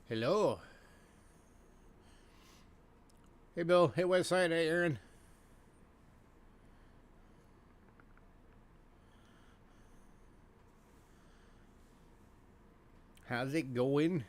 Hello. Hey, Bill. Hey, Westside. Hey, Aaron. How's it going?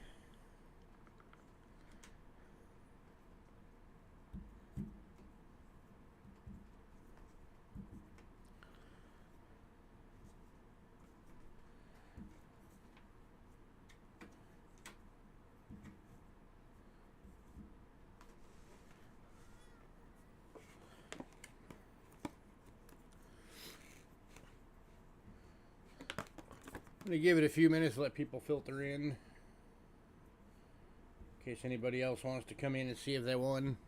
I'm going to give it a few minutes to let people filter in case anybody else wants to come in and see if they won.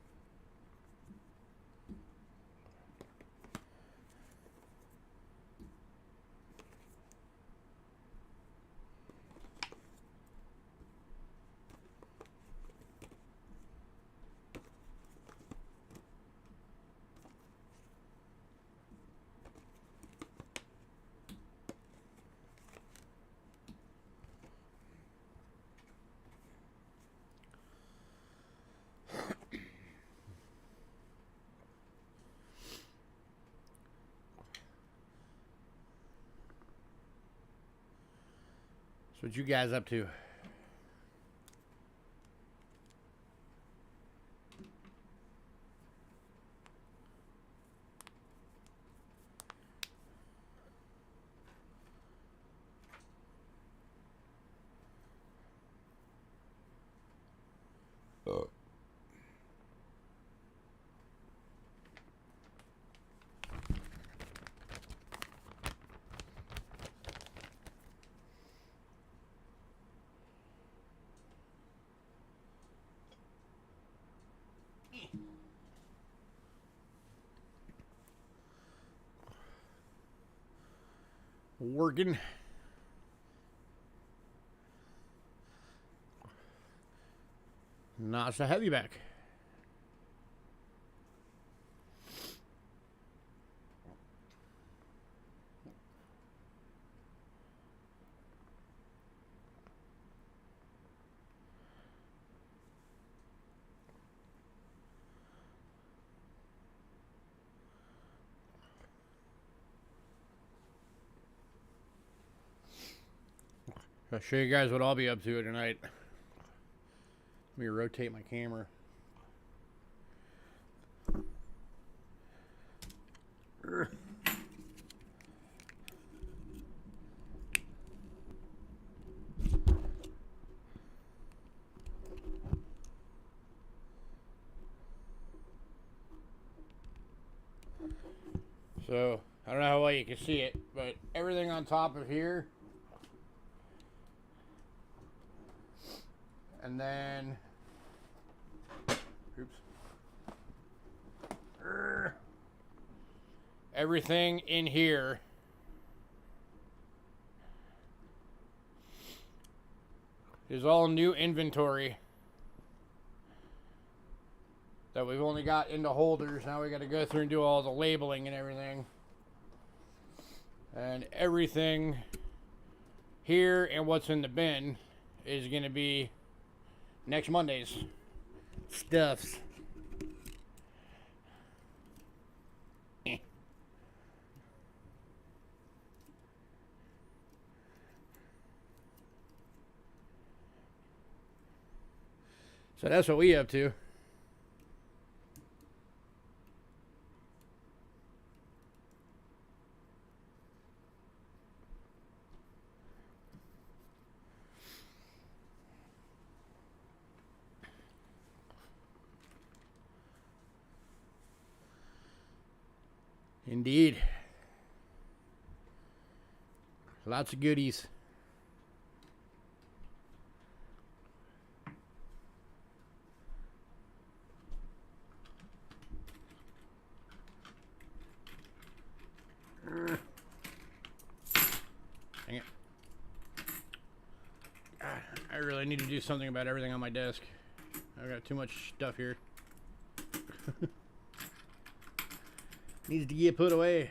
So what you guys up to? Working. Nice to have you back. I'll show you guys what I'll be up to tonight. Let me rotate my camera. So, I don't know how well you can see it, but everything on top of here, and then, oops, everything in here is all new inventory that we've only got into holders. Now we got to go through and do all the labeling and everything. And everything here and what's in the bin is going to be next Monday's stuffs. So that's what we up to. Indeed. Lots of goodies. Dang it. God, I really need to do something about everything on my desk. I've got too much stuff here. Needs to get put away.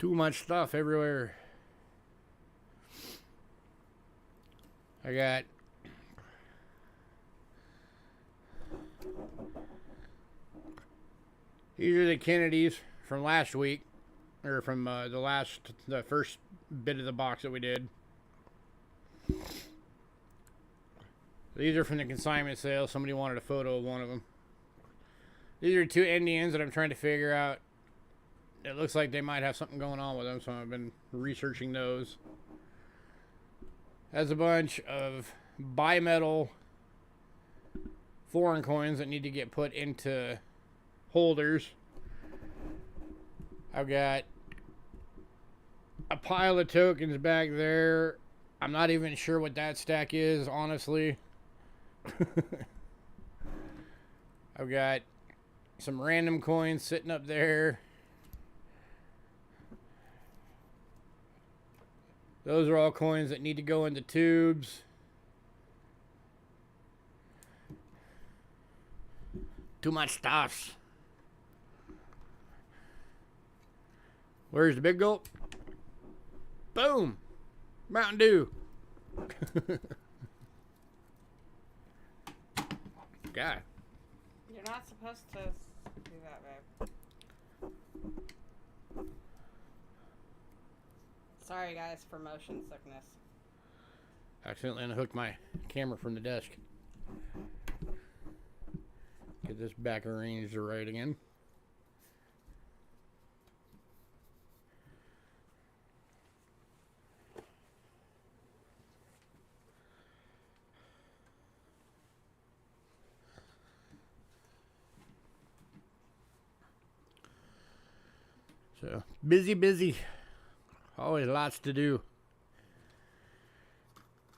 Too much stuff everywhere. I got these are the Kennedys from last week, or from the first bit of the box that we did. These are from the consignment sale. Somebody wanted a photo of one of them. These are two Indians that I'm trying to figure out. It looks like they might have something going on with them, so I've been researching those. That's a bunch of bimetal foreign coins that need to get put into holders. I've got a pile of tokens back there. I'm not even sure what that stack is, honestly. I've got some random coins sitting up there. Those are all coins that need to go into tubes. Too much stuff. Where's the big gulp? Boom! Mountain Dew. God. You're not supposed to do that, babe. Sorry, guys, for motion sickness. Accidentally unhooked my camera from the desk. Get this back arranged right again. So, busy. Always lots to do.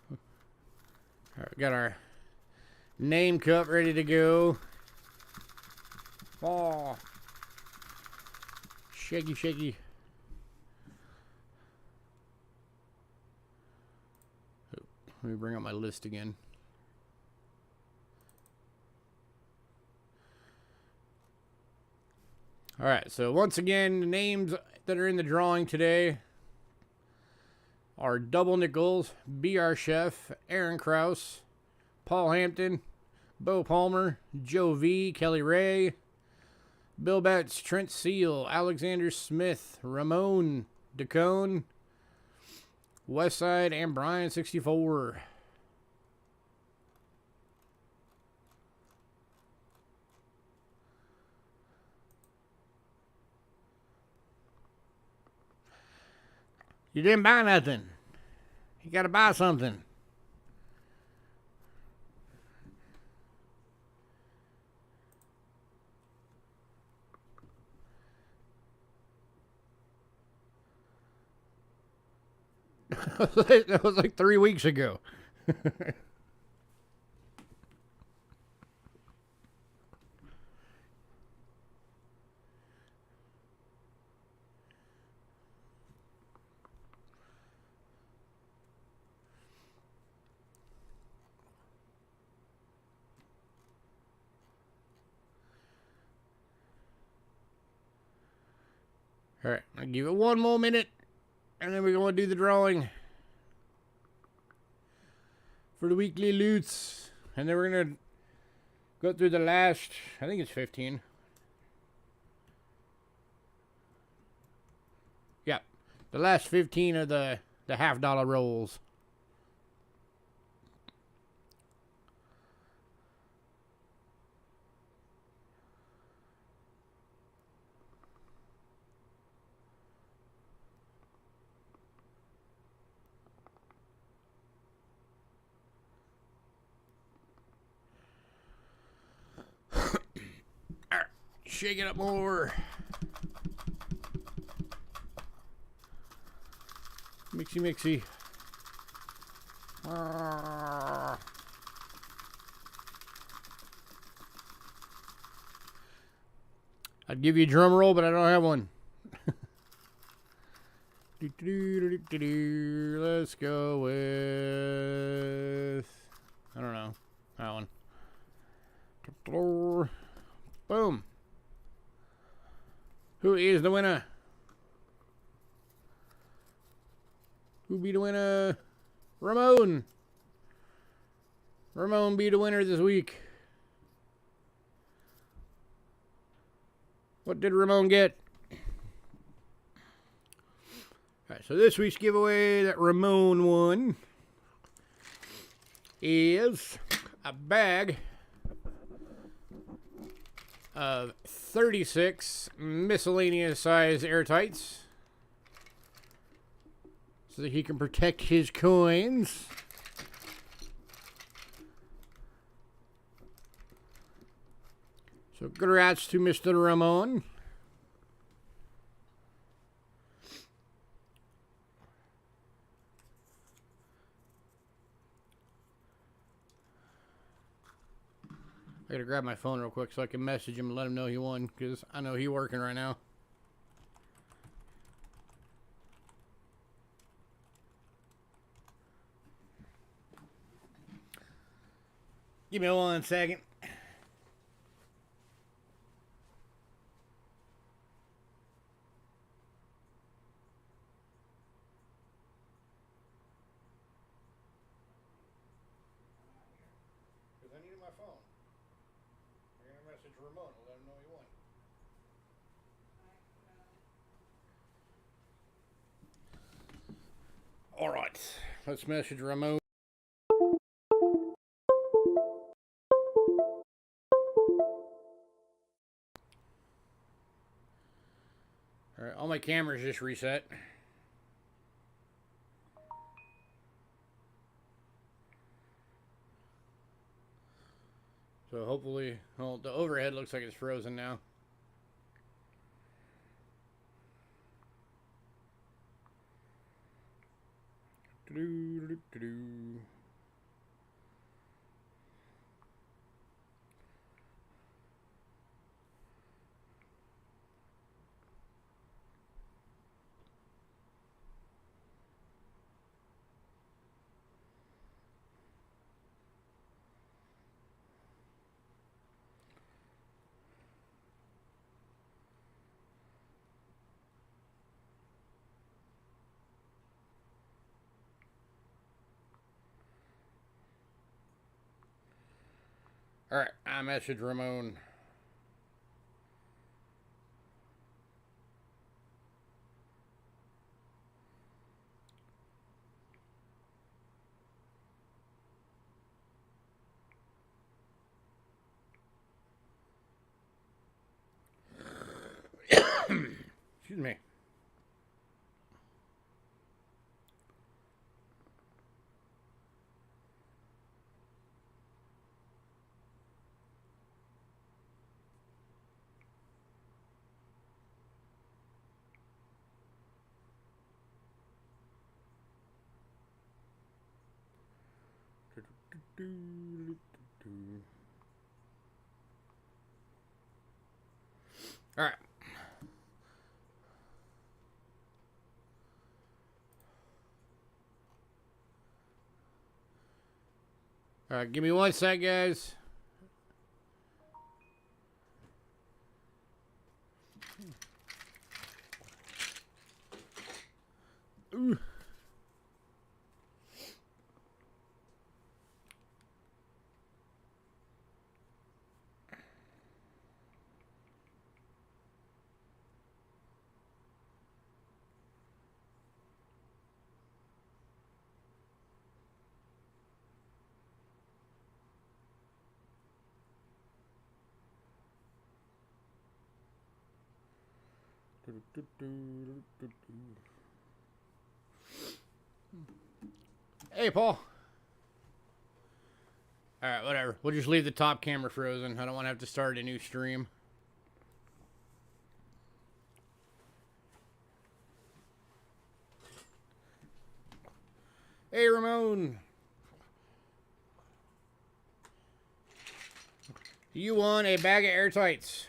All right, got our name cup ready to go. Oh, shaky. Let me bring up my list again. All right, so once again, the names that are in the drawing today are Double Nichols, B.R. Chef, Aaron Krause, Paul Hampton, Bo Palmer, Joe V, Kelly Ray, Bill Betts, Trent Seal, Alexander Smith, Ramon DeCone, Westside, and Brian 64. You didn't buy nothing. You gotta buy something. That was like 3 weeks ago. All right, I'll give it one more minute, and then we're going to do the drawing for the weekly loots. And then we're going to go through the last, I think it's 15. Yeah, the last 15 of the $50 rolls. Shake it up more. Mixy. I'd give you a drum roll, but I don't have one. Let's go with, I don't know, that one. Boom. Who is the winner? Who be the winner? Ramon. Ramon be the winner this week. What did Ramon get? Alright, so this week's giveaway that Ramon won is a bag of 36 miscellaneous size airtights so that he can protect his coins. So congrats to Mr. Ramon. I gotta grab my phone real quick so I can message him and let him know he won, because I know he's working right now. Give me 1 second. Because I needed my phone. I'm going to message Ramon and let him know he won. Alright, let's message Ramon. Alright, all my cameras just reset. So hopefully, well, the overhead looks like it's frozen now. Alright, I messaged Ramon. Excuse me. All right. All right, give me 1 sec, guys. Ooh. Hey, Paul. Alright, whatever. We'll just leave the top camera frozen. I don't want to have to start a new stream. Hey, Ramon. You won a bag of airtights.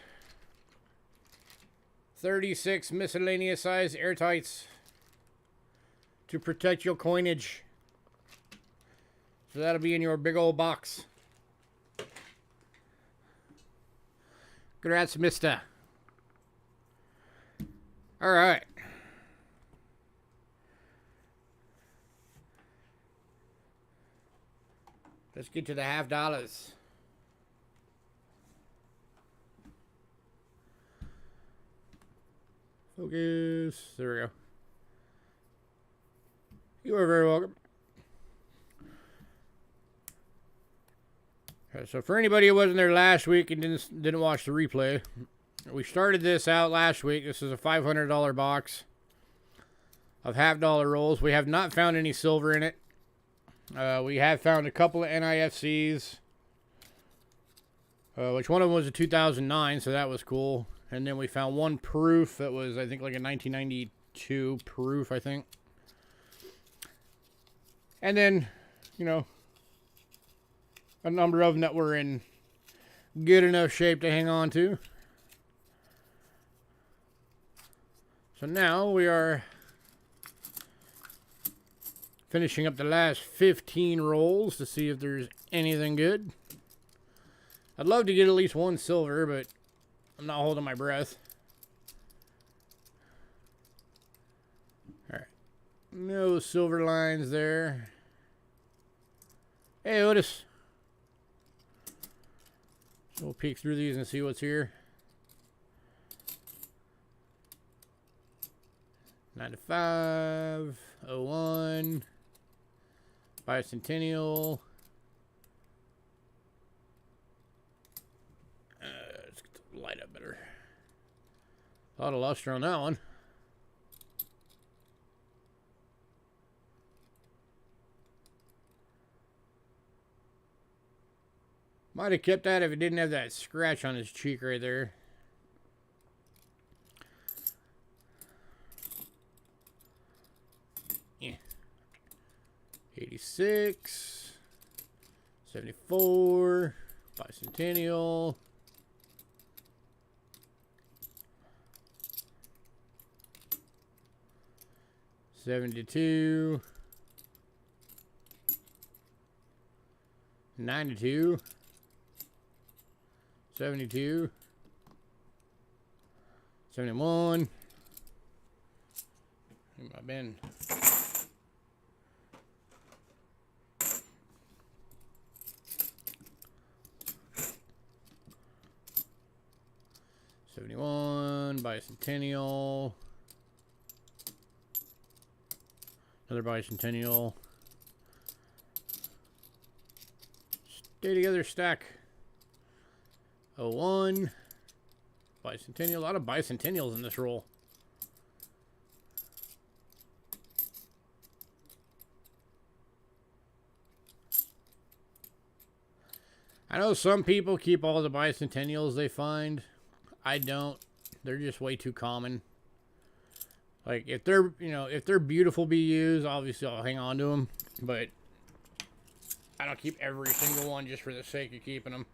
36 miscellaneous size airtights to protect your coinage. So that'll be in your big old box. Congrats, mister. All right. Let's get to the $50. Focus. There we go. You are very welcome. Okay, so for anybody who wasn't there last week and didn't watch the replay, we started this out last week. This is a $500 box of $half rolls. We have not found any silver in it. We have found a couple of NIFCs, which one of them was a 2009, so that was cool. And then we found one proof that was, I think, like a 1992 proof, I think. And then, you know, a number of them that were in good enough shape to hang on to. So now we are finishing up the last 15 rolls to see if there's anything good. I'd love to get at least one silver, but I'm not holding my breath. Alright. No silver lines there. Hey, Otis. So we'll peek through these and see what's here. 95, 01, Bicentennial. Let's get the light up better. A lot of luster on that one. Might have kept that if it didn't have that scratch on his cheek right there. Yeah. 86, 74, Bicentennial. 72, 92, 72, 71. In my bin. 71, Bicentennial. Another Bicentennial. Stay together stack. 01. Bicentennial. A lot of Bicentennials in this roll. I know some people keep all the Bicentennials they find. I don't. They're just way too common. Like, if they're, you know, if they're beautiful BUs, obviously I'll hang on to them. But I don't keep every single one just for the sake of keeping them.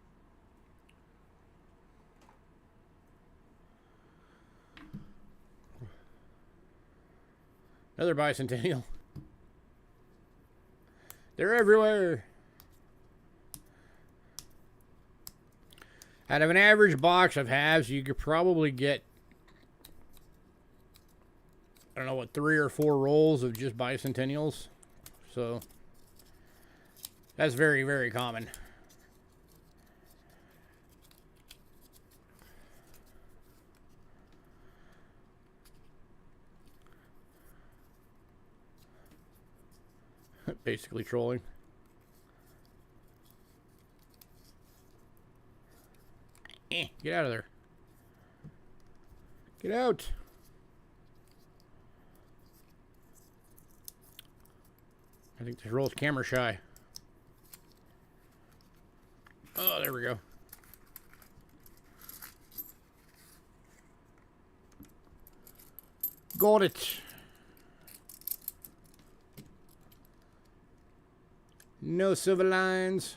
Another Bicentennial. They're everywhere. Out of an average box of halves, you could probably get, I don't know what, 3 or 4 rolls of just Bicentennials. So that's very, very common. Basically trolling. Get out of there. Get out. I think this roll's camera shy. Oh, there we go. Got it. No silver lines.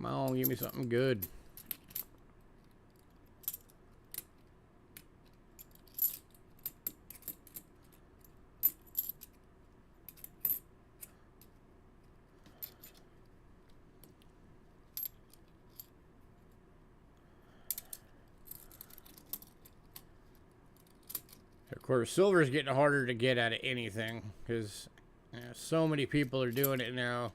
Come on, give me something good. Of course, silver is getting harder to get out of anything because so many people are doing it now.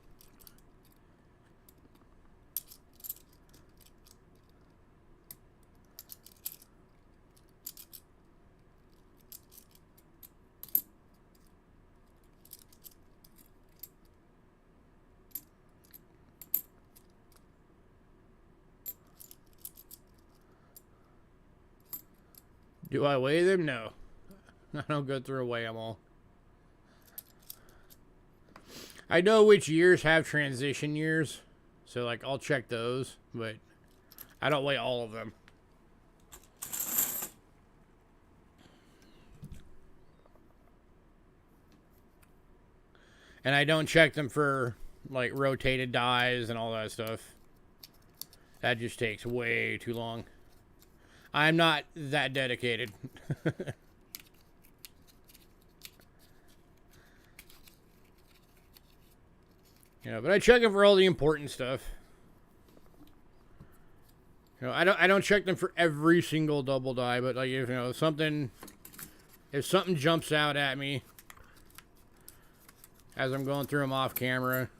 Do I weigh them? No. I don't go through and weigh them all. I know which years have transition years, so like I'll check those, but I don't weigh all of them. And I don't check them for like rotated dies and all that stuff. That just takes way too long. I'm not that dedicated. But I check them for all the important stuff. I don't check them for every single double die, but like if something jumps out at me as I'm going through them off camera,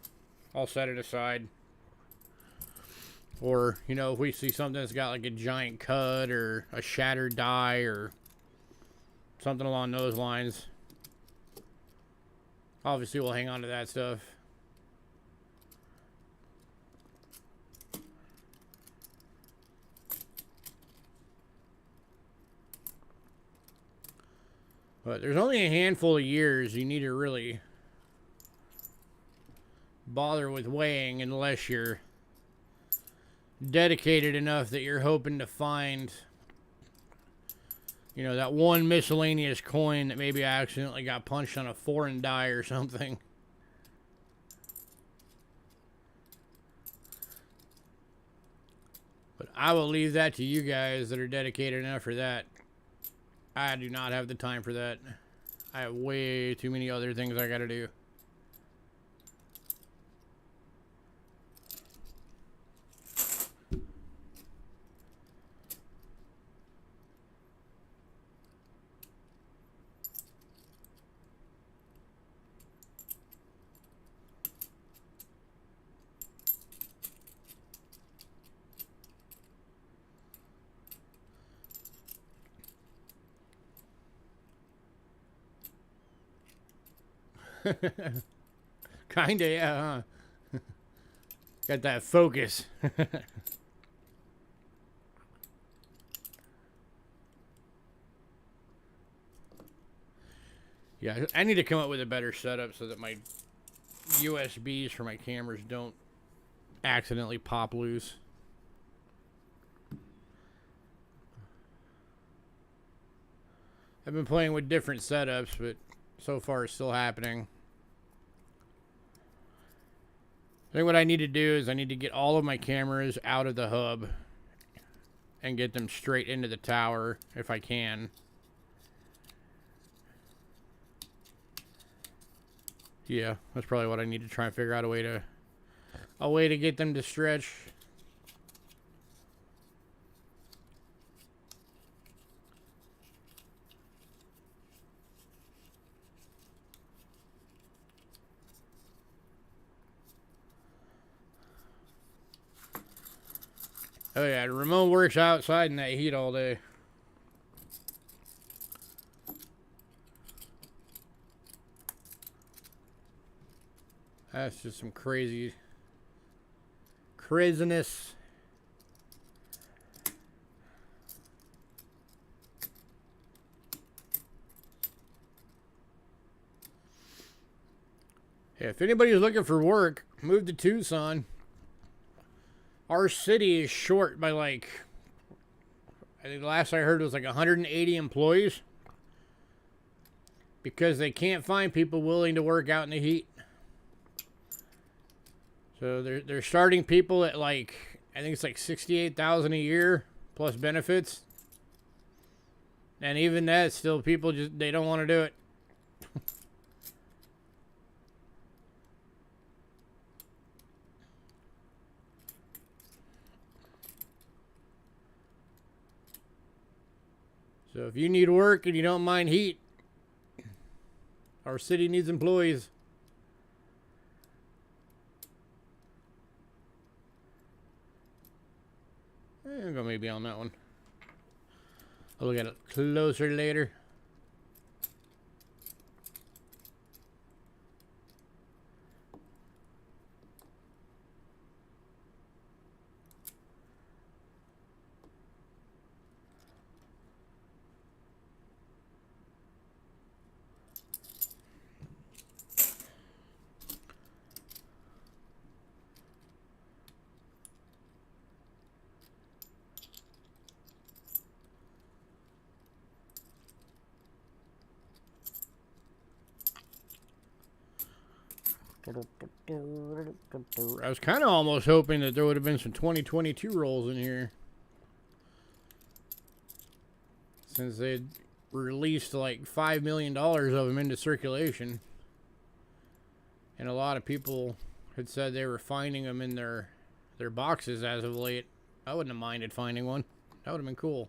I'll set it aside. Or, if we see something that's got like a giant cut or a shattered die or something along those lines, obviously we'll hang on to that stuff. But there's only a handful of years you need to really bother with weighing unless you're dedicated enough that you're hoping to find, that one miscellaneous coin that maybe I accidentally got punched on a foreign die or something. But I will leave that to you guys that are dedicated enough for that. I do not have the time for that. I have way too many other things I gotta do. Kinda, yeah, huh? Got that focus. Yeah, I need to come up with a better setup so that my USBs for my cameras don't accidentally pop loose. I've been playing with different setups, but so far it's still happening. I think what I need to do is I need to get all of my cameras out of the hub and get them straight into the tower if I can. Yeah, that's probably what I need to try and figure out a way to get them to stretch. Oh yeah, Ramon works outside in that heat all day. That's just some craziness. Yeah, if anybody's looking for work, move to Tucson. Our city is short by I think the last I heard was 180 employees. Because they can't find people willing to work out in the heat. So they're starting people at I think it's $68,000 a year plus benefits. And even that, still people they don't want to do it. So if you need work and you don't mind heat, our city needs employees. I'll go maybe on that one. I'll look at it closer later. I was kind of almost hoping that there would have been some 2022 rolls in here, since they'd released like $5 million of them into circulation, and a lot of people had said they were finding them in their boxes as of late. I wouldn't have minded finding one. That would have been cool.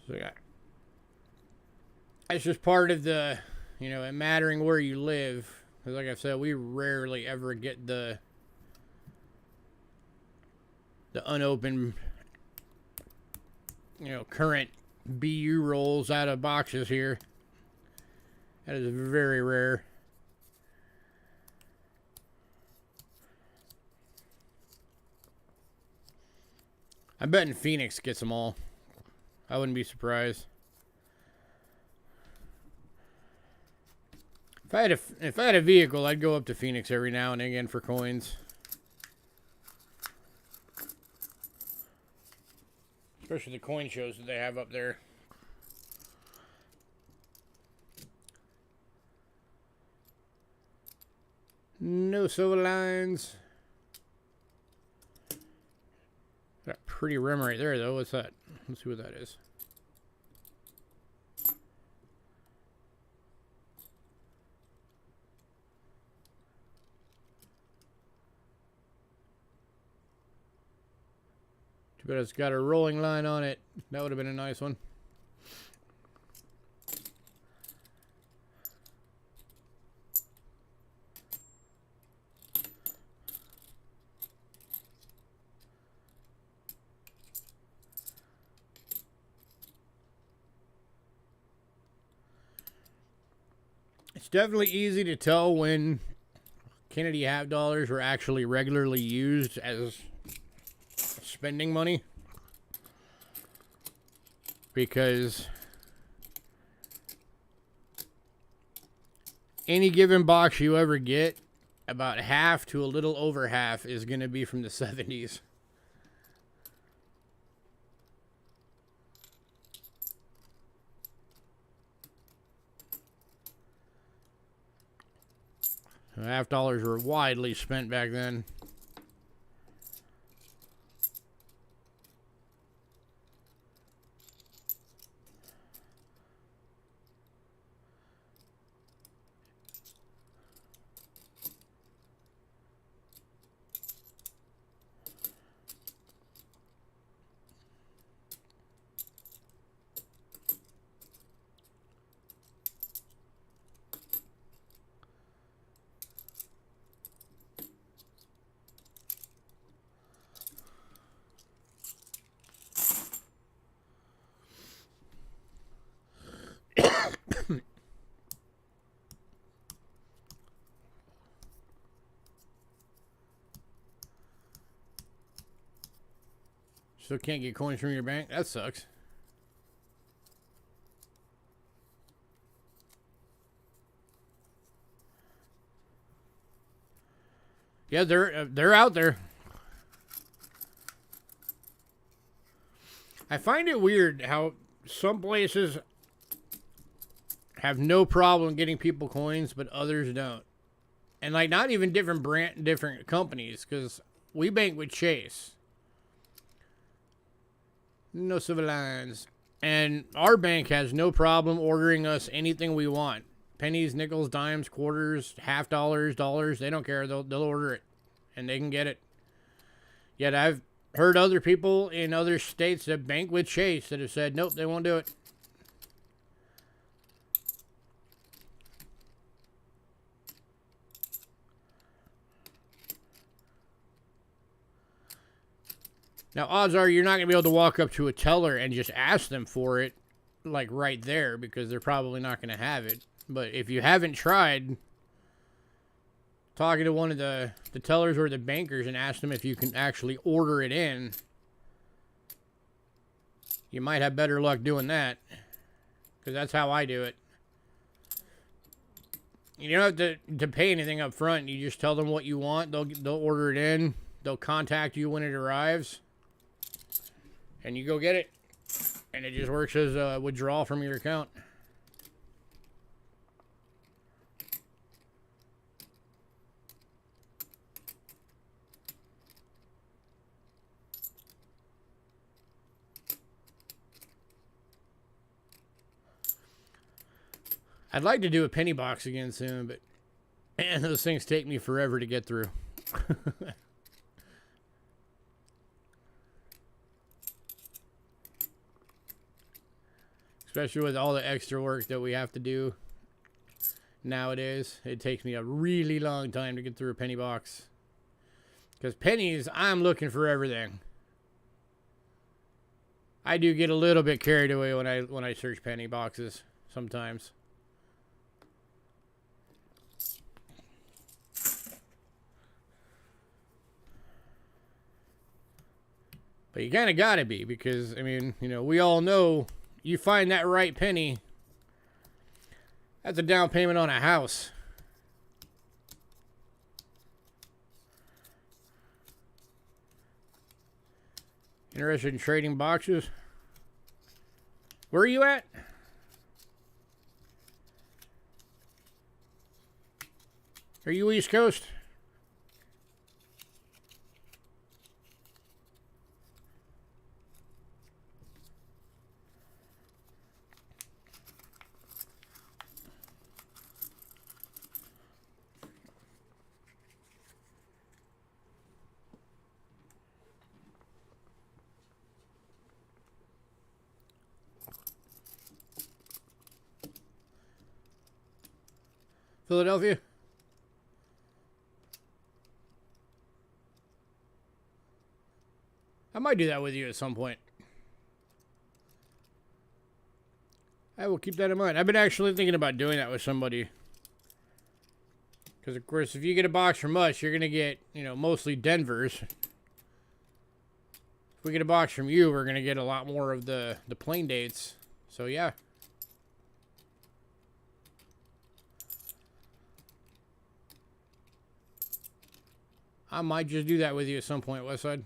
So yeah, it's just part of the, you know, it mattering where you live. Because like I said, we rarely ever get the unopened, you know, current BU rolls out of boxes here. That is very rare. I bet in Phoenix gets them all. I wouldn't be surprised. If I had a vehicle, I'd go up to Phoenix every now and again for coins. Especially the coin shows that they have up there. No silver lines. Got a pretty rim right there, though. What's that? Let's see what that is. Too bad it's got a rolling line on it. That would have been a nice one. It's definitely easy to tell when Kennedy half dollars were actually regularly used as spending money, because any given box you ever get, about half to a little over half is going to be from the 70s. Half dollars were widely spent back then. Still can't get coins from your bank? That sucks. Yeah, they're out there. I find it weird how some places have no problem getting people coins, but others don't. And like, not even different companies, because we bank with Chase. No civil lines. And our bank has no problem ordering us anything we want. Pennies, nickels, dimes, quarters, half dollars, dollars. They don't care. They'll order it. And they can get it. Yet I've heard other people in other states that bank with Chase that have said, nope, they won't do it. Now, odds are you're not going to be able to walk up to a teller and just ask them for it, like right there, because they're probably not going to have it. But if you haven't tried talking to one of the tellers or the bankers and ask them if you can actually order it in, you might have better luck doing that, because that's how I do it. You don't have to pay anything up front. You just tell them what you want. They'll order it in. They'll contact you when it arrives. And you go get it. And it just works as a withdrawal from your account. I'd like to do a penny box again soon, but man, those things take me forever to get through. Especially with all the extra work that we have to do nowadays. It takes me a really long time to get through a penny box. Because pennies, I'm looking for everything. I do get a little bit carried away when I search penny boxes sometimes. But you kind of got to be, because, I mean, you know, we all know you find that right penny, that's a down payment on a house. Interested in trading boxes? Where are you at? Are you East Coast? Philadelphia? I might do that with you at some point. I will keep that in mind. I've been actually thinking about doing that with somebody. Because, of course, if you get a box from us, you're going to get, you know, mostly Denver's. If we get a box from you, we're going to get a lot more of the plain dates. So, yeah. I might just do that with you at some point, Westside.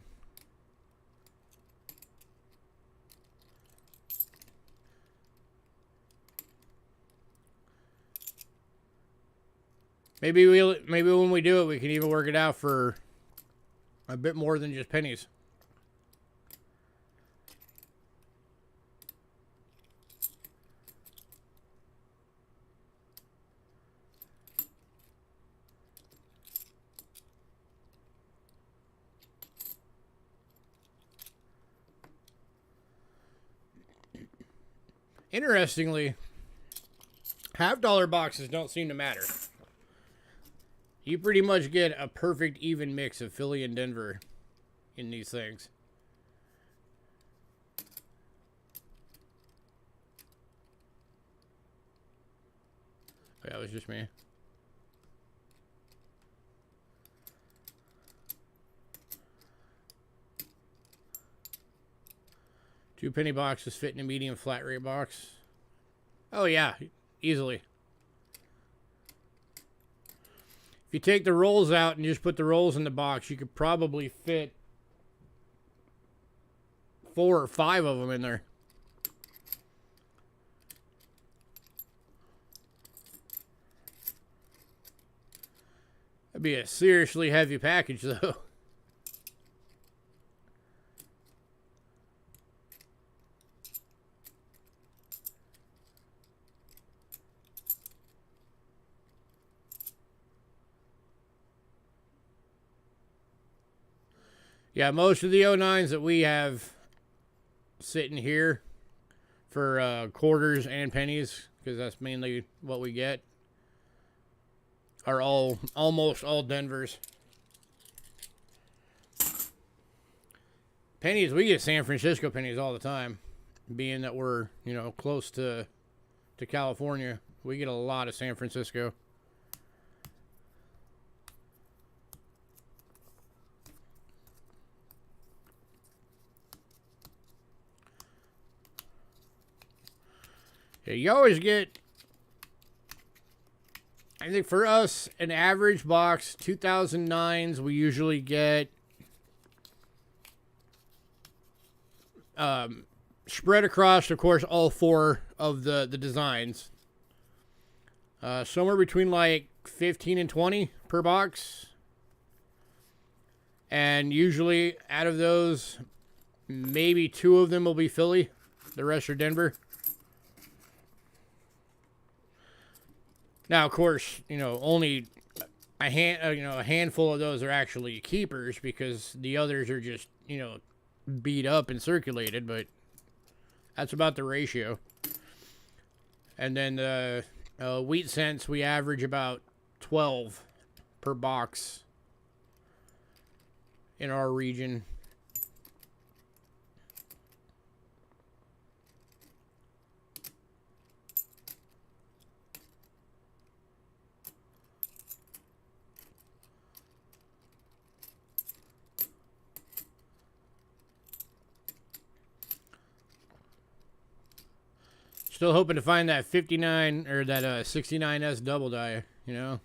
Maybe when we do it, we can even work it out for a bit more than just pennies. Interestingly, $half boxes don't seem to matter. You pretty much get a perfect even mix of Philly and Denver in these things. Oh, that was just me. Two penny boxes fit in a medium flat rate box. Oh yeah, easily. If you take the rolls out and just put the rolls in the box, you could probably fit 4 or 5 of them in there. That'd be a seriously heavy package, though. Yeah, most of the 09s that we have sitting here for quarters and pennies, because that's mainly what we get, are almost all Denvers. Pennies, we get San Francisco pennies all the time, being that we're, you know, close to California. We get a lot of San Francisco. Yeah, you always get, I think for us, an average box, 2009s, we usually get spread across, of course, all four of the designs. Somewhere between like 15 and 20 per box. And usually out of those, maybe 2 of them will be Philly. The rest are Denver. Now, of course, you know, only a handful of those are actually keepers, because the others are just, you know, beat up and circulated, but that's about the ratio. And then the wheat cents, we average about 12 per box in our region. Still hoping to find that 59 or that 69S double die, you know.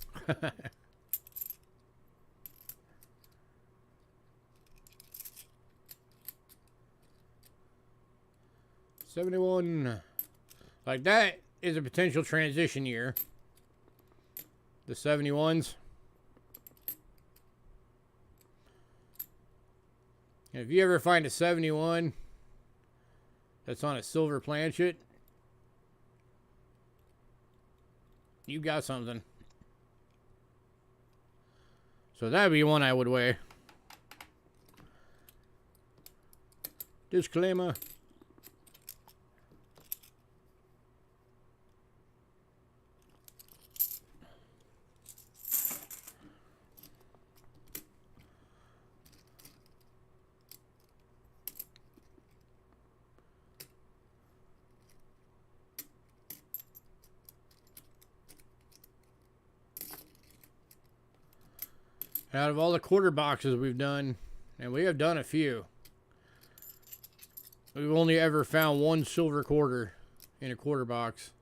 71. Like, that is a potential transition year. The 71s. If you ever find a 71 that's on a silver planchet, you got something. So that'd be one I would weigh. Disclaimer. Out of all the quarter boxes we've done, and we have done a few, we've only ever found 1 silver quarter in a quarter box.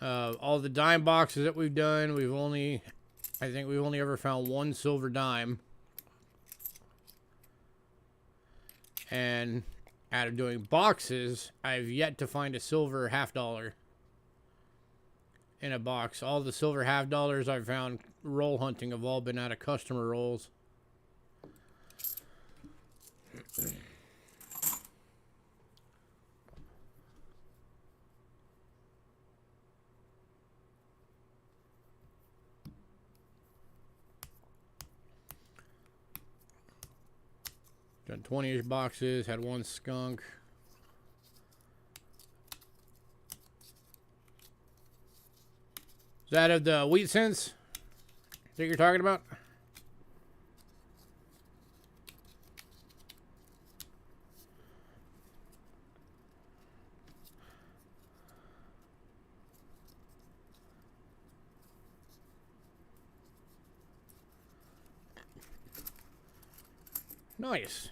All the dime boxes that we've done, I think we've only ever found 1 silver dime. And out of doing boxes, I've yet to find a silver $half in a box. All the silver $half I've found roll hunting have all been out of customer rolls. Done 20-ish boxes, had 1 skunk. Is that of the wheat cents that you're talking about? Nice.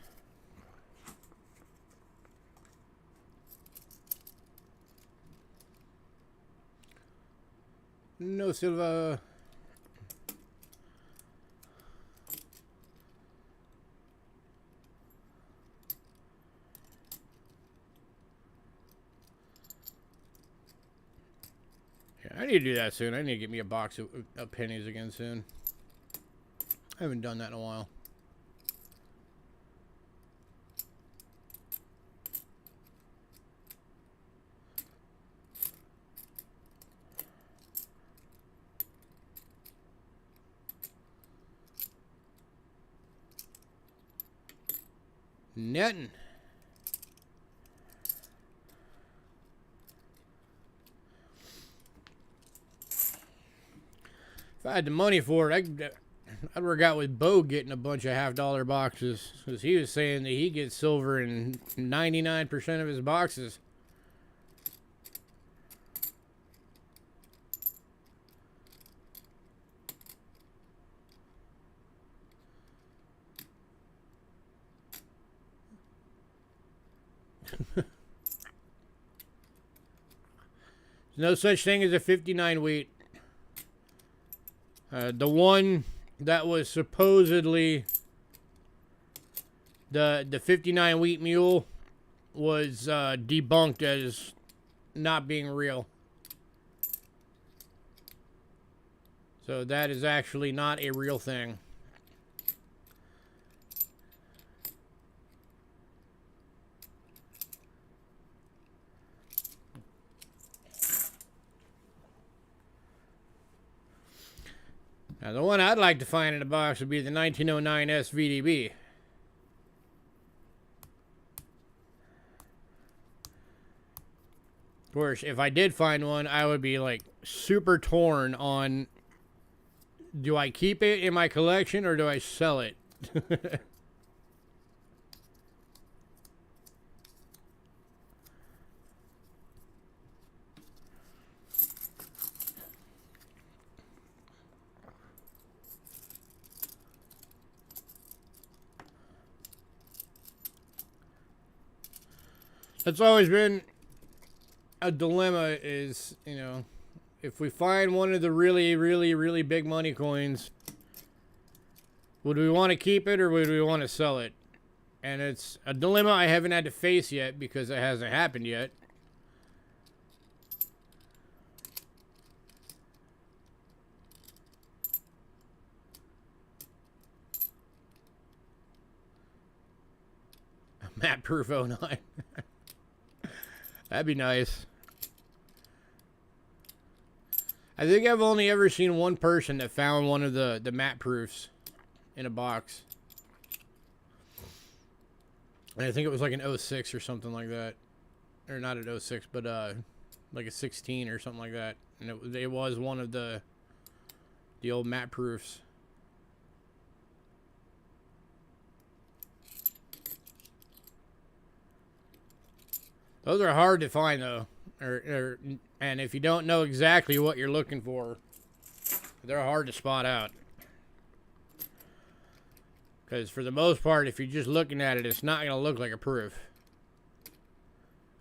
No silver. Yeah, I need to do that soon. I need to get me a box of pennies again soon. I haven't done that in a while. Nothing. If I had the money for it, I'd work out with Bo getting a bunch of $50 boxes. Because he was saying that he gets silver in 99% of his boxes. There's no such thing as a 59 wheat. The one that was supposedly the 59 wheat mule was debunked as not being real. So that is actually not a real thing. Now, the one I'd like to find in a box would be the 1909 SVDB. Of course, if I did find one, I would be like super torn on, do I keep it in my collection or do I sell it? That's always been a dilemma is, you know, if we find one of the really, really, really big money coins, would we want to keep it or would we want to sell it? And it's a dilemma I haven't had to face yet because it hasn't happened yet. Matte Proof 09. That'd be nice. I think I've only ever seen one person that found one of the matte proofs in a box. And I think it was like an 06 or something like that. Or not an 06, but like a 16 or something like that. And it was one of the old matte proofs. Those are hard to find, though. And if you don't know exactly what you're looking for, they're hard to spot out. Because for the most part, if you're just looking at it, it's not going to look like a proof.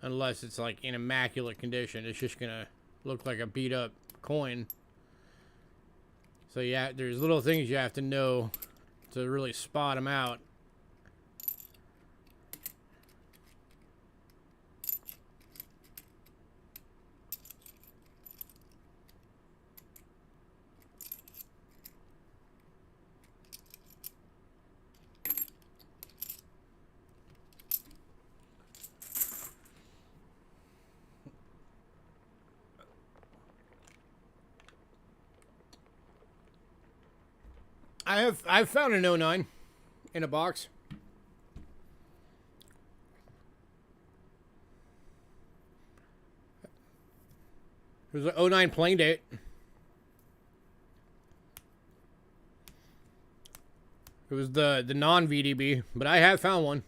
Unless it's like in immaculate condition. It's just going to look like a beat up coin. So yeah, there's little things you have to know to really spot them out. I've found an 09 in a box. It was an 09 plain date. It was the non-VDB, but I have found one.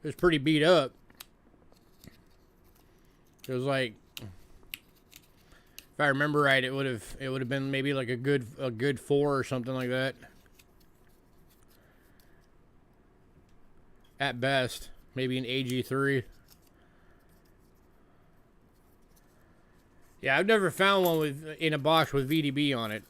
It was pretty beat up. It was like, if I remember right, it would have been maybe like a good 4 or something like that. At best, maybe an AG3. Yeah, I've never found one in a box with VDB on it.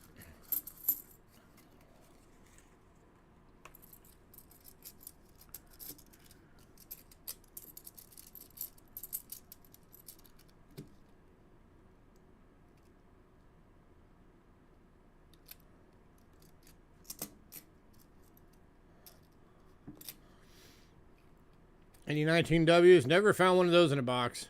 Any 19Ws, never found one of those in a box.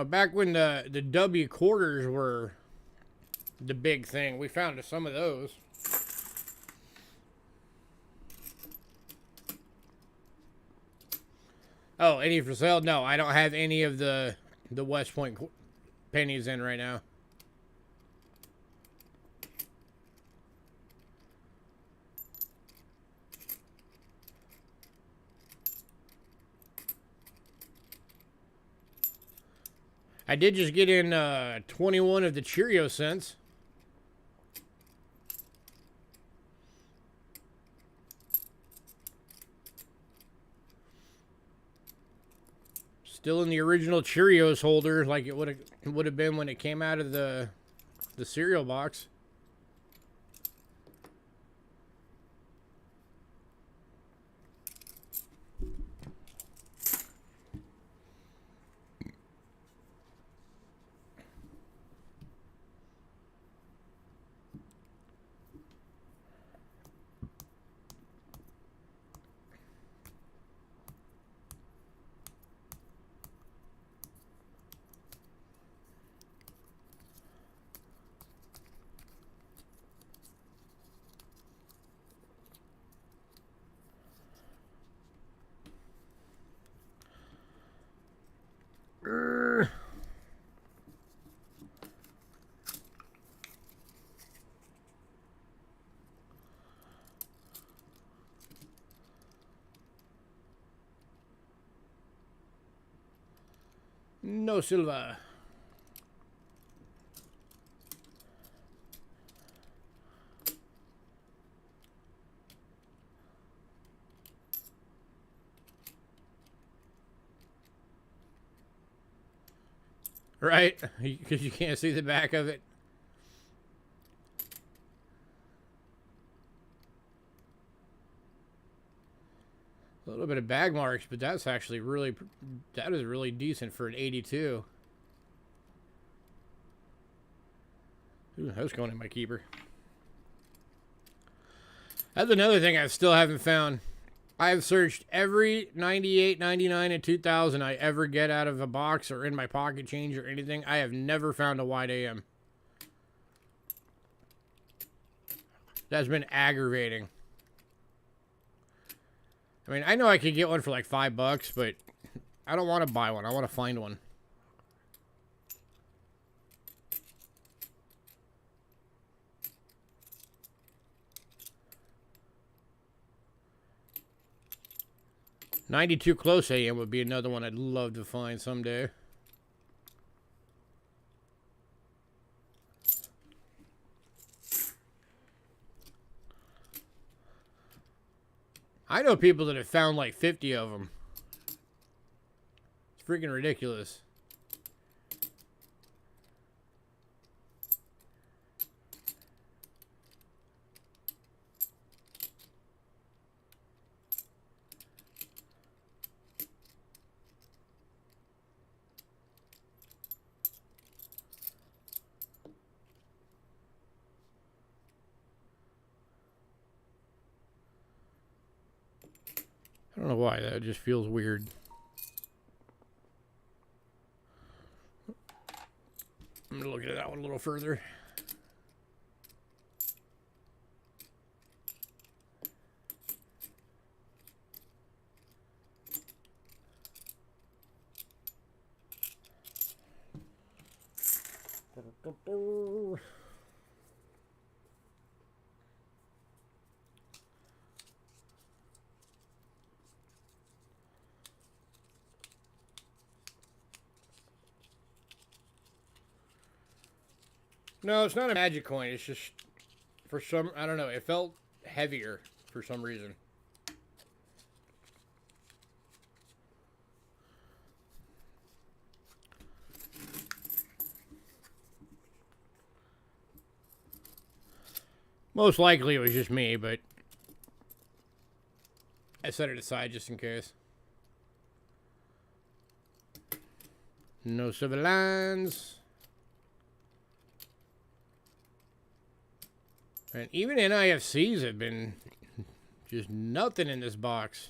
Back when the W quarters were the big thing, we found some of those. Oh, any for sale? No, I don't have any of the West Point pennies in right now. I did just get in 21 of the Cheerio cents. Still in the original Cheerios holder, like it would have been when it came out of the cereal box. No silver. Right? Because you can't see the back of it. A little bit of bag marks, but that's actually really, that is really decent for an 82. Ooh, that's going in my keeper. That's another thing I still haven't found. I have searched every 98, 99, and 2000 I ever get out of a box or in my pocket change or anything. I have never found a wide AM. That's been aggravating. I mean, I know I could get one for like $5, but I don't want to buy one. I want to find one. $92 close AM would be another one I'd love to find someday. I know people that have found like 50 of them. It's freaking ridiculous. I don't know why, that just feels weird. I'm gonna look at that one a little further. No, it's not a magic coin. It's just, for some, I don't know, it felt heavier for some reason. Most likely it was just me, but I set it aside just in case. No civil lines. And even NIFCs have been just nothing in this box.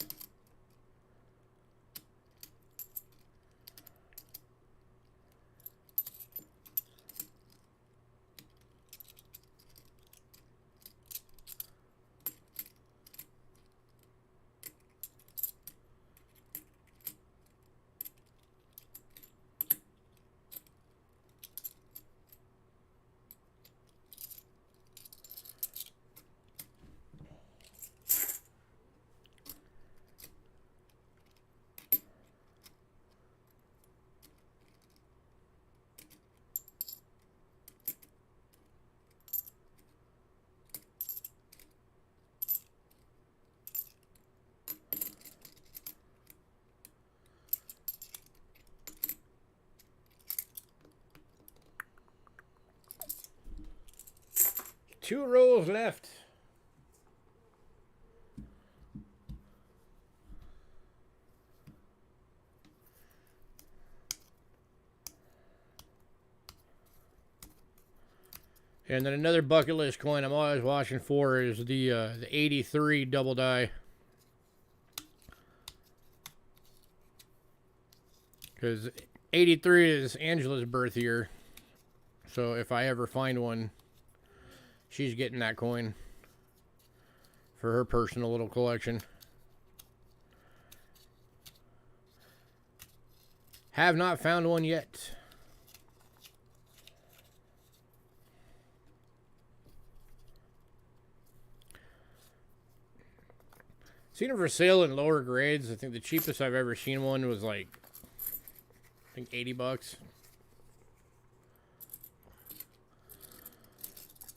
2 rolls left. And then another bucket list coin I'm always watching for is the 83 double die. Because 83 is Angela's birth year. So if I ever find one, she's getting that coin for her personal little collection. Have not found one yet. Seen them for sale in lower grades. I think the cheapest I've ever seen one was like, I think 80 bucks.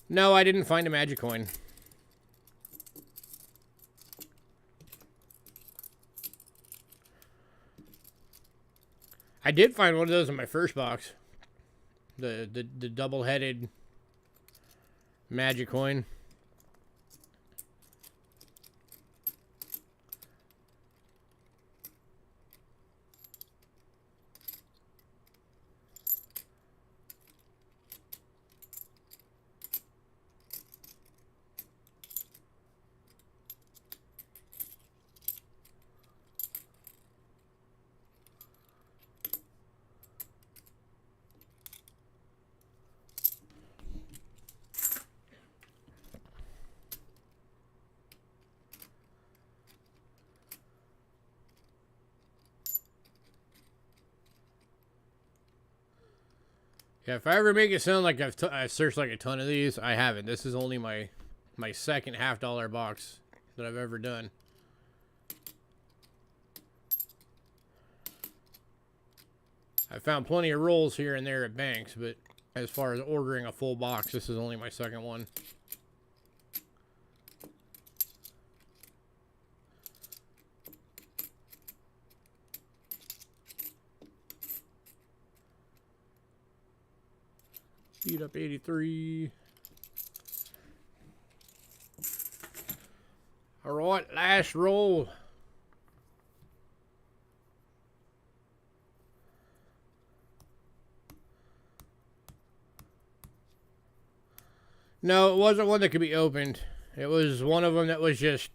No, I didn't find a magic coin. I did find one of those in my first box. The double-headed magic coin. Yeah, if I ever make it sound like I've searched like a ton of these, I haven't. This is only my second $50 box that I've ever done. I found plenty of rolls here and there at banks, but as far as ordering a full box, this is only my second one. Beat up 83. All right, last roll. No, it wasn't one that could be opened. It was one of them that was just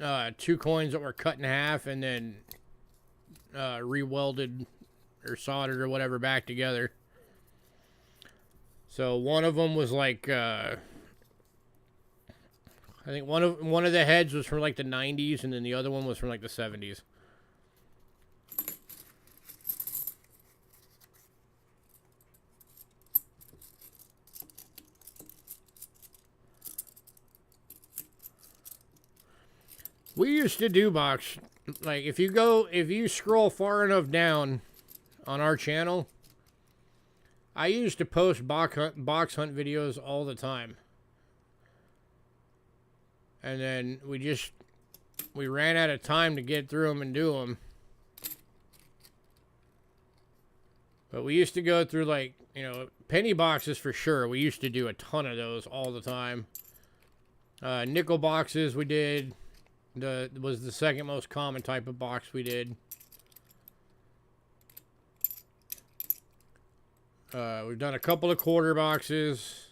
2 coins that were cut in half and then re-welded or soldered or whatever back together. So one of them was like, I think one of the heads was from like the 90s, and then the other one was from like the 70s. We used to do box, like if you scroll far enough down on our channel, I used to post box hunt videos all the time. And then we ran out of time to get through them and do them. But we used to go through, like, you know, penny boxes for sure. We used to do a ton of those all the time. Nickel boxes we did. Was the second most common type of box we did. We've done a couple of quarter boxes.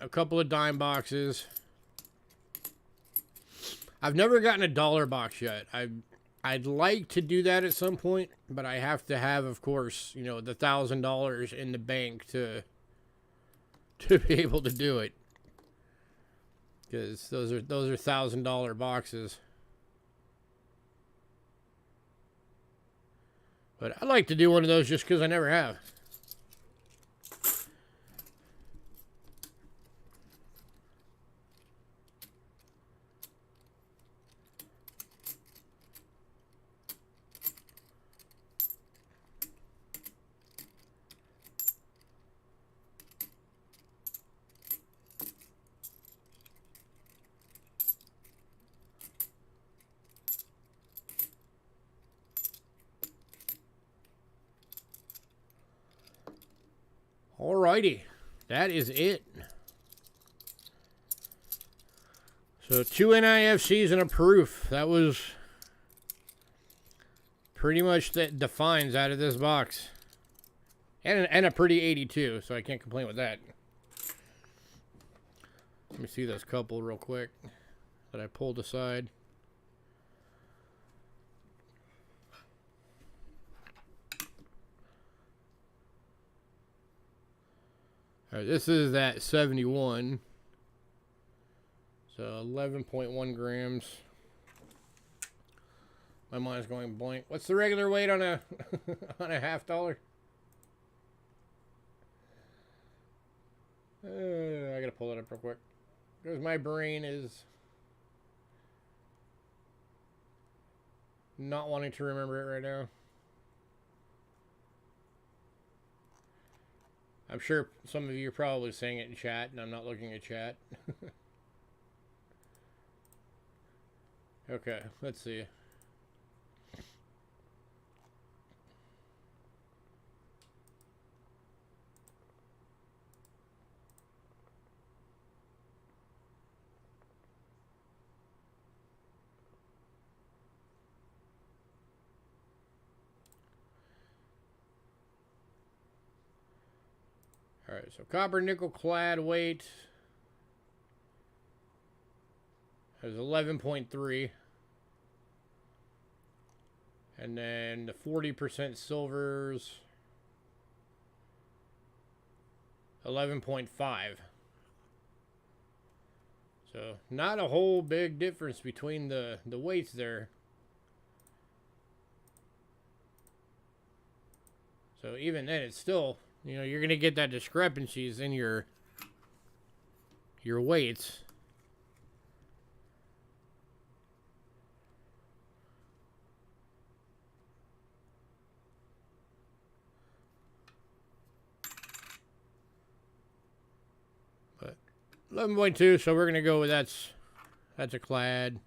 A couple of dime boxes. I've never gotten a dollar box yet. I'd like to do that at some point, but I have to have, of course, you know, the $1,000 in the bank to be able to do it. Because those are $1,000 boxes. But I'd like to do one of those just because I never have. Alrighty, that is it. So 2 NIFCs and a proof. That was pretty much that defines out of this box. And a pretty 82, so I can't complain with that. Let me see this couple real quick that I pulled aside. Alright, this is that 71. So 11.1 grams. My mind's going blank. What's the regular weight on a on a $half? I gotta pull it up real quick because my brain is not wanting to remember it right now. I'm sure some of you are probably saying it in chat, and I'm not looking at chat. Okay, let's see. All right, so copper nickel clad weight is 11.3. And then the 40% silvers 11.5. So not a whole big difference between the weights there. So even then it's still, you know, you're going to get that discrepancies in your weights. But 11.2, so we're going to go with that's a clad.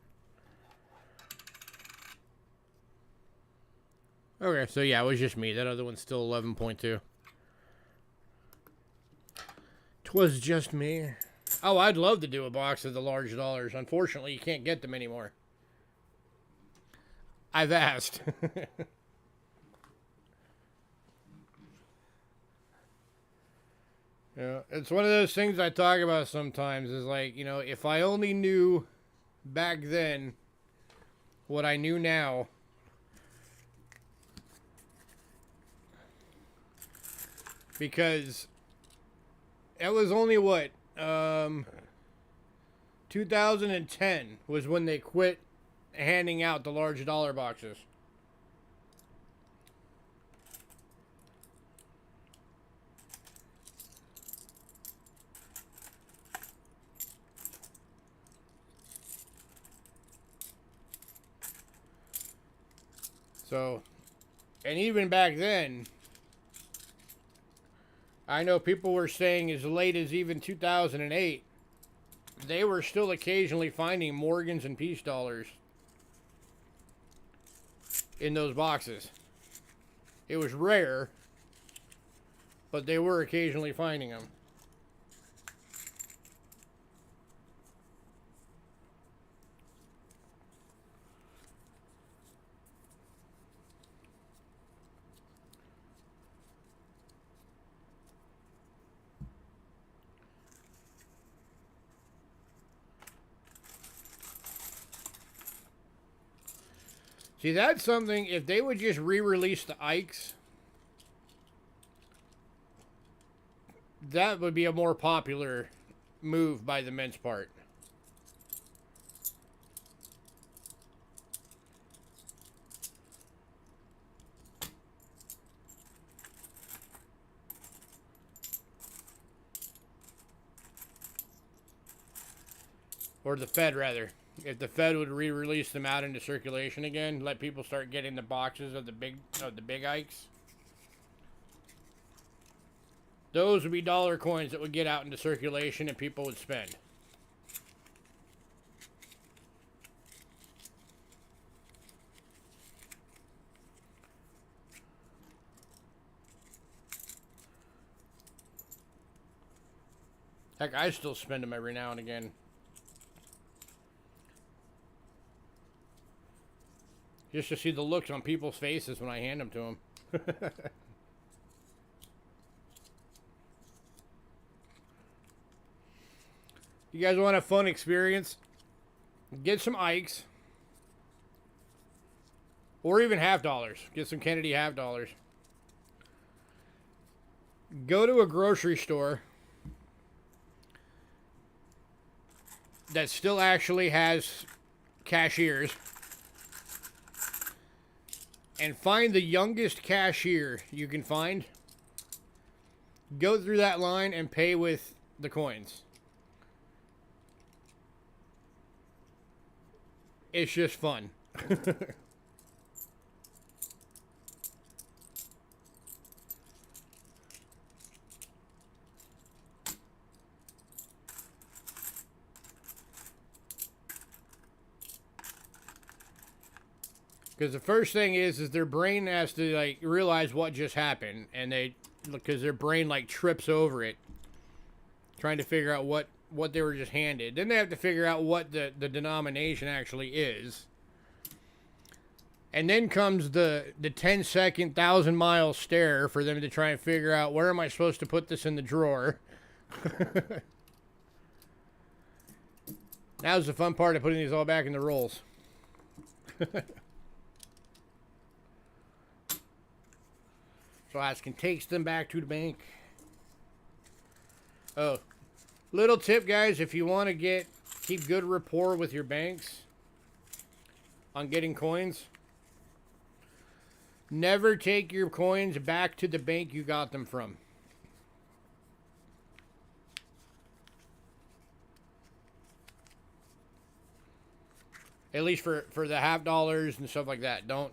Okay, so yeah, it was just me. That other one's still 11.2. Was just me. Oh, I'd love to do a box of the large dollars. Unfortunately, you can't get them anymore. I've asked. Yeah, it's one of those things I talk about sometimes is like, you know, if I only knew back then what I knew now. Because it was only what 2010 was when they quit handing out the large dollar boxes. So, and even back then, I know people were saying as late as even 2008, they were still occasionally finding Morgans and Peace dollars in those boxes. It was rare, but they were occasionally finding them. See, that's something, if they would just re-release the Ikes, that would be a more popular move by the Mint's part. Or the Fed, rather. If the Fed would re-release them out into circulation again, let people start getting the boxes of the big Ikes. Those would be dollar coins that would get out into circulation and people would spend. Heck, I still spend them every now and again. Just to see the looks on people's faces when I hand them to them. You guys want a fun experience? Get some Ikes. Or even $50. Get some Kennedy $50. Go to a grocery store that still actually has cashiers and find the youngest cashier you can find. Go through that line and pay with the coins. It's just fun. Because the first thing is their brain has to like realize what just happened, and because their brain like trips over it, trying to figure out what they were just handed. Then they have to figure out what the denomination actually is. And then comes the 10-second, 1,000-mile stare for them to try and figure out, where am I supposed to put this in the drawer? Now's the fun part of putting these all back in the rolls. So Askin takes them back to the bank. Oh, little tip, guys, if you want to keep good rapport with your banks on getting coins, never take your coins back to the bank you got them from. At least for the $50 and stuff like that. Don't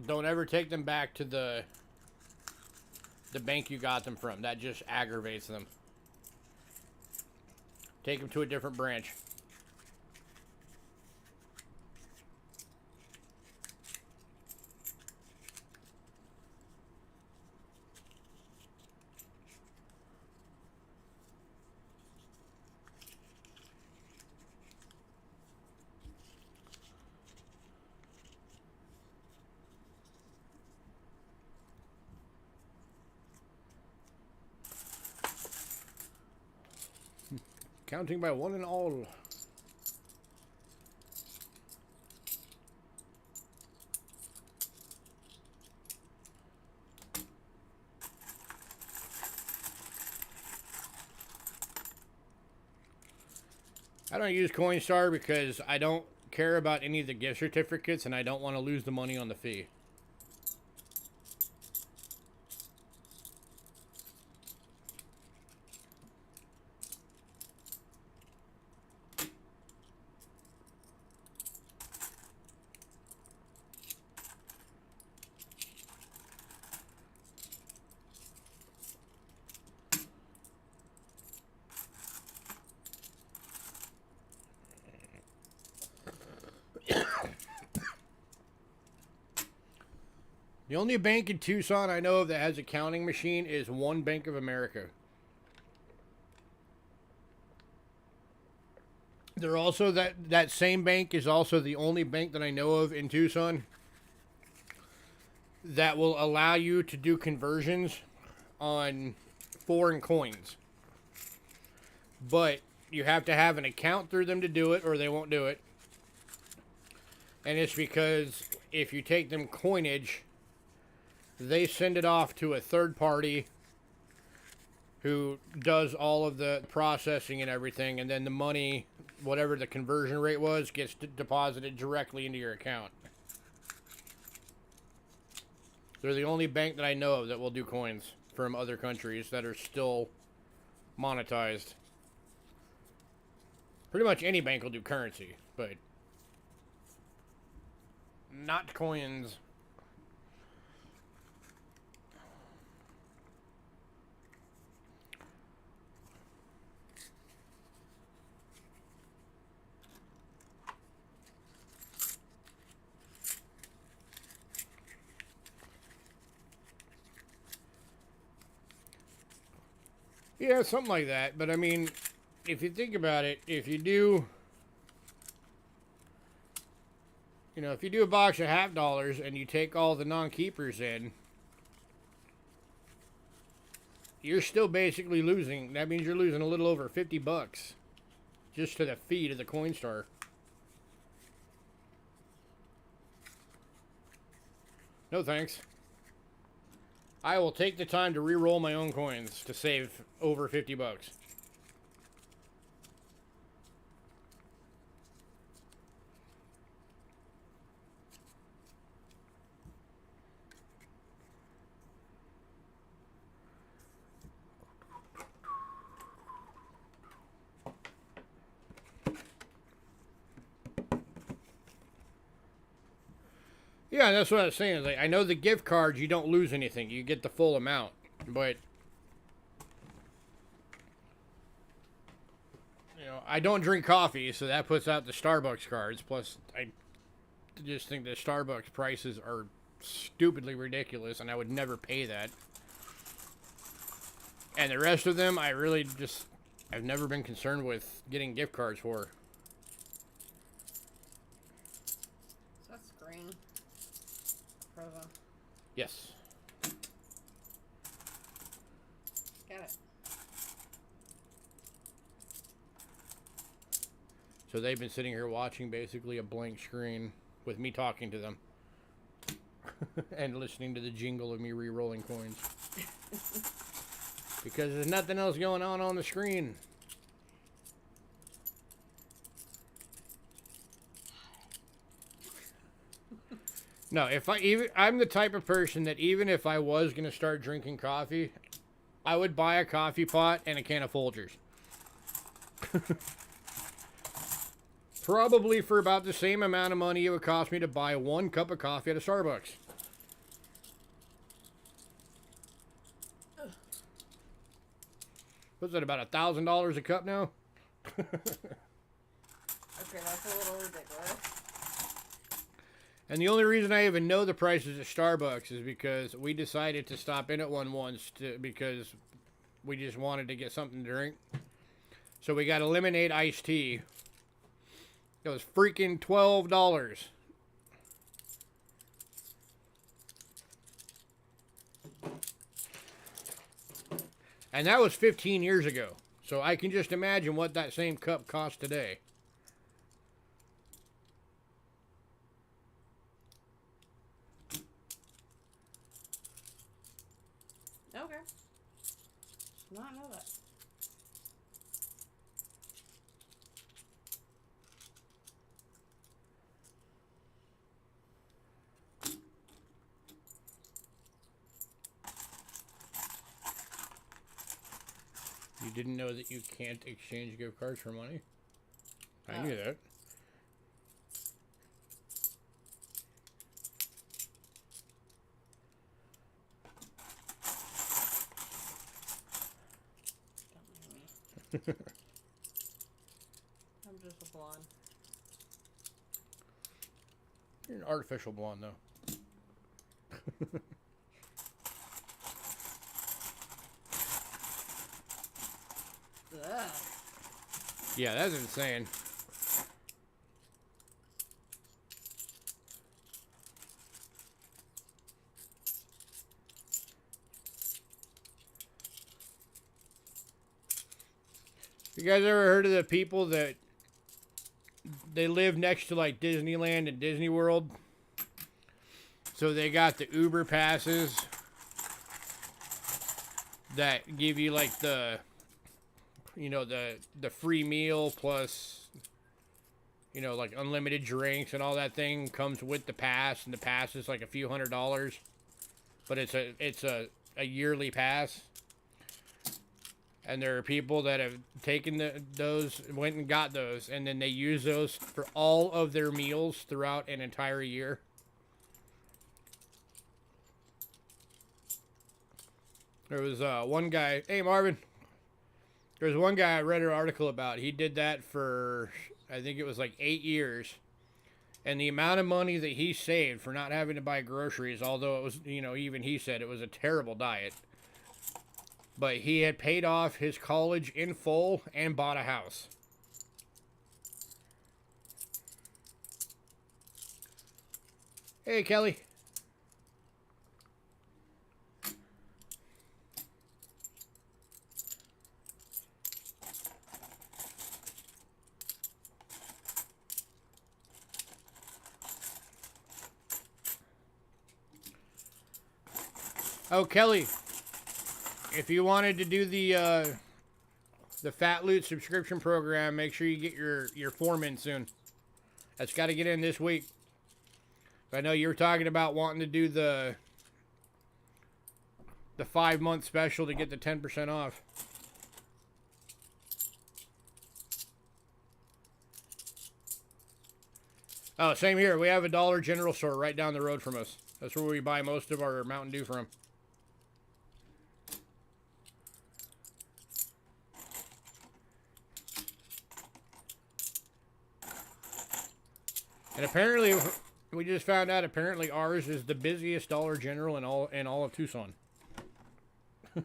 ever take them back to the bank you got them from. That just aggravates them. Take them to a different branch. Counting by one and all. I don't use Coinstar because I don't care about any of the gift certificates and I don't want to lose the money on the fee. The only bank in Tucson I know of that has a counting machine is One Bank of America. They're also that same bank is also the only bank that I know of in Tucson that will allow you to do conversions on foreign coins. But you have to have an account through them to do it or they won't do it. And it's because if you take them coinage, they send it off to a third party who does all of the processing and everything, and then the money, whatever the conversion rate was, gets deposited directly into your account. They're the only bank that I know of that will do coins from other countries that are still monetized. Pretty much any bank will do currency, but not coins. Yeah, something like that. But I mean, if you think about it, if you do, you know, if you do a box of $half and you take all the non-keepers in, you're still basically losing. That means you're losing a little over $50 just to the fee to the Coinstar. No thanks. I will take the time to re-roll my own coins to save over $50. Yeah, that's what I was saying. Like, I know the gift cards, you don't lose anything. You get the full amount. But, you know, I don't drink coffee, so that puts out the Starbucks cards. Plus, I just think the Starbucks prices are stupidly ridiculous, and I would never pay that. And the rest of them, I've never been concerned with getting gift cards for. So that's green. Frozen. Yes. Got it. So they've been sitting here watching basically a blank screen with me talking to them. And listening to the jingle of me re-rolling coins. Because there's nothing else going on the screen. No, I'm the type of person that even if I was going to start drinking coffee, I would buy a coffee pot and a can of Folgers. Probably for about the same amount of money it would cost me to buy one cup of coffee at a Starbucks. What's that, about $1,000 a cup now? Okay, that's a little ridiculous. And the only reason I even know the prices at Starbucks is because we decided to stop in at one once because we just wanted to get something to drink. So we got a lemonade iced tea. It was freaking $12. And that was 15 years ago. So I can just imagine what that same cup costs today. Okay. Did not know that. You didn't know that you can't exchange gift cards for money? I Oh. knew that. Don't mind me. I'm just a blonde. You're an artificial blonde, though. Ugh. Yeah, that's insane. You guys ever heard of the people that they live next to like Disneyland and Disney World? So they got the Uber passes that give you like the, you know, the free meal plus, you know, like unlimited drinks and all that thing comes with the pass, and the pass is like a few $100s, but it's a yearly pass. And there are people that have taken went and got those, and then they use those for all of their meals throughout an entire year. There was one guy, hey Marvin, there was one guy I read an article about. He did that for, I think it was like 8 years. And the amount of money that he saved for not having to buy groceries, although it was, you know, even he said it was a terrible diet. but he had paid off his college in full and bought a house. Hey, Kelly. Oh, Kelly, if you wanted to do the Fat Loot subscription program, make sure you get your form in soon. That's got to get in this week. I know you were talking about wanting to do the 5-month special to get the 10% off. Oh, same here. We have a Dollar General store right down the road from us. That's where we buy most of our Mountain Dew from. And apparently, we just found out, apparently ours is the busiest Dollar General in all of Tucson. 9.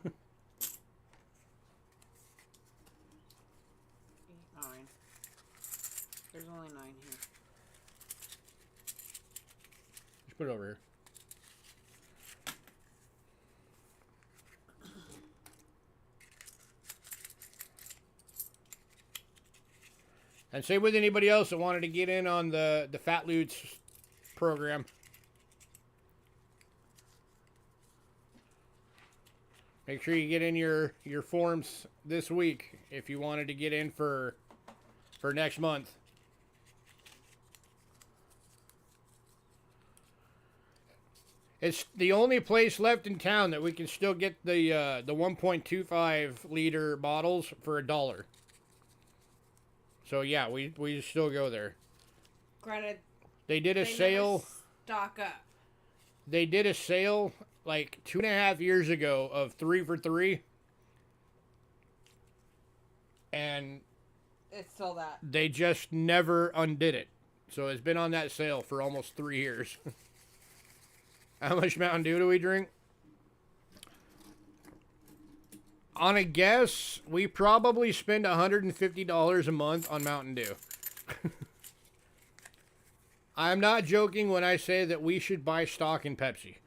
There's only 9 here. Just put it over here. And same with anybody else that wanted to get in on the Fat Loots program. Make sure you get in your forms this week if you wanted to get in for next month. It's the only place left in town that we can still get the 1.25 liter bottles for $1. So yeah, we still go there. Granted, they did a sale. Stock up. They did a sale like 2.5 years ago of 3 for $3, and it's still that. They just never undid it. So it's been on that sale for almost 3 years. How much Mountain Dew do we drink? On a guess, we probably spend $150 a month on Mountain Dew. I'm not joking when I say that we should buy stock in Pepsi.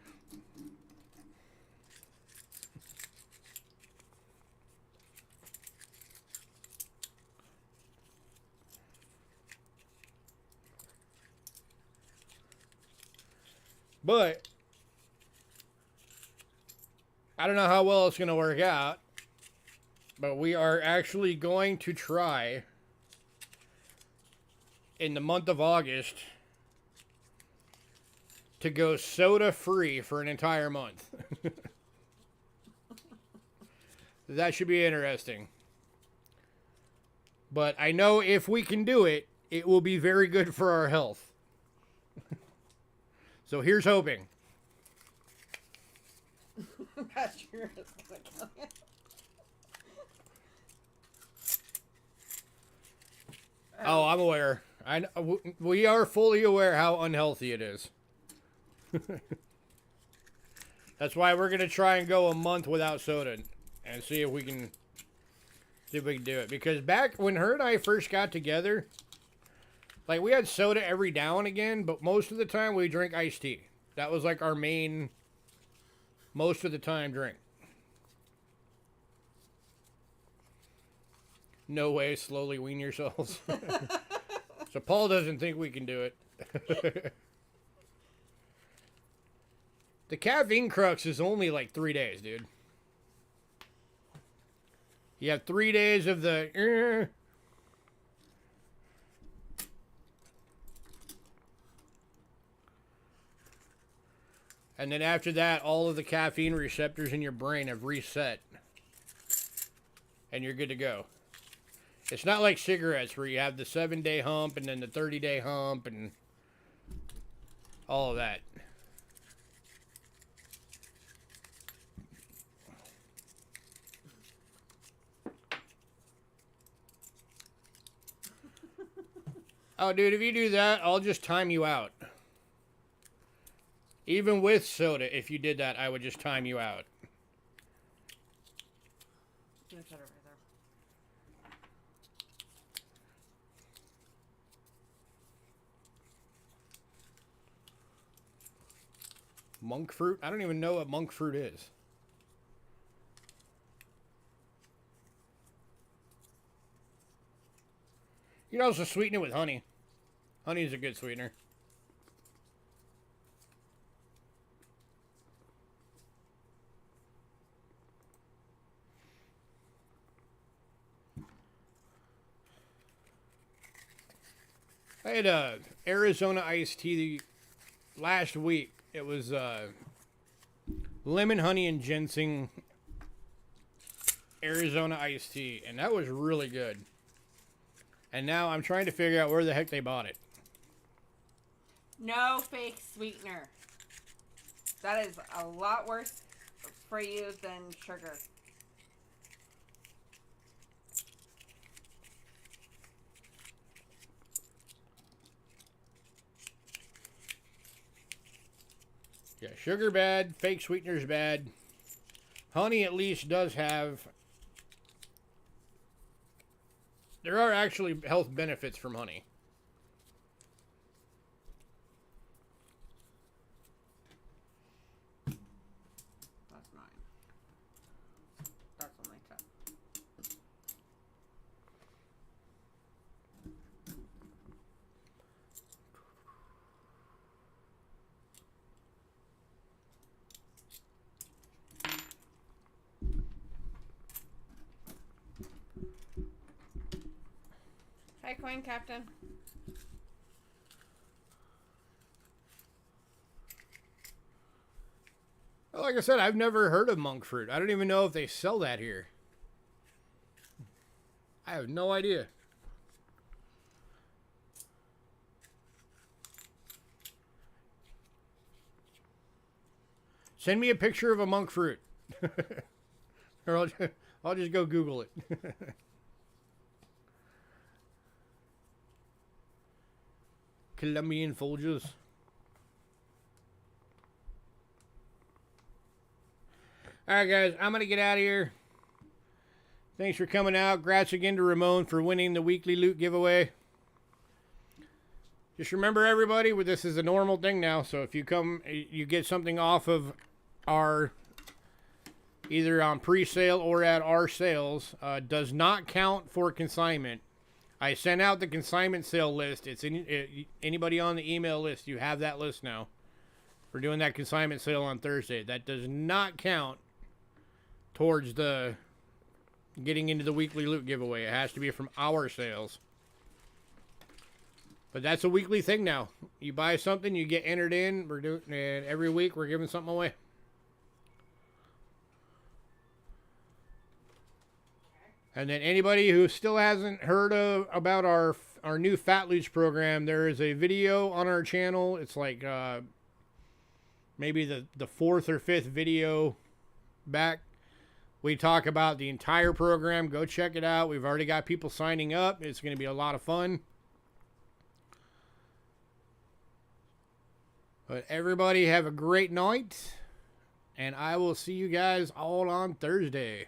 But I don't know how well it's going to work out. But we are actually going to try in the month of August to go soda free for an entire month. That should be interesting. But I know if we can do it, it will be very good for our health. So here's hoping. That sure is gonna kill you. Oh, I'm aware. We are fully aware how unhealthy it is. That's why we're gonna try and go a month without soda and see if we can do it. Because back when her and I first got together, like we had soda every now and again, but most of the time we drink iced tea. That was like our main, most of the time drink. No way, slowly wean yourselves. So Paul doesn't think we can do it. The caffeine crux is only like 3 days, dude. You have 3 days of the... And then after that, all of the caffeine receptors in your brain have reset. And you're good to go. It's not like cigarettes where you have the 7-day hump and then the 30-day hump and all of that. Oh, dude, if you do that, I'll just time you out. Even with soda, if you did that, I would just time you out. peanut butter right there. Monk fruit? I don't even know what monk fruit is. You can also sweeten it with honey. Honey is a good sweetener. I had a Arizona iced tea last week. It was lemon, honey, and ginseng Arizona iced tea, and that was really good. And now I'm trying to figure out where the heck they bought it. No fake sweetener. That is a lot worse for you than sugar. Yeah, sugar bad, fake sweeteners bad. Honey at least does have... There are actually health benefits from honey. That's 9. That's only 10. Hi, Coin Captain. Well, like I said, I've never heard of monk fruit. I don't even know if they sell that here. I have no idea. Send me a picture of a monk fruit. Or I'll just go Google it. Colombian Folgers. Alright guys, I'm going to get out of here. Thanks for coming out. Congrats again to Ramon for winning the weekly loot giveaway. Just remember everybody, this is a normal thing now, so if you come, you get something off of our, either on pre-sale or at our sales, does not count for consignment. I sent out the consignment sale list. It's anybody on the email list, you have that list now. We're doing that consignment sale on Thursday. That does not count towards the getting into the weekly loot giveaway. It has to be from our sales. But that's a weekly thing now. You buy something, you get entered in. We're doing, and every week we're giving something away. And then anybody who still hasn't heard about our new Fat Loots program, there is a video on our channel. It's like maybe the fourth or fifth video back. We talk about the entire program. Go check it out. We've already got people signing up. It's going to be a lot of fun. But everybody have a great night. And I will see you guys all on Thursday.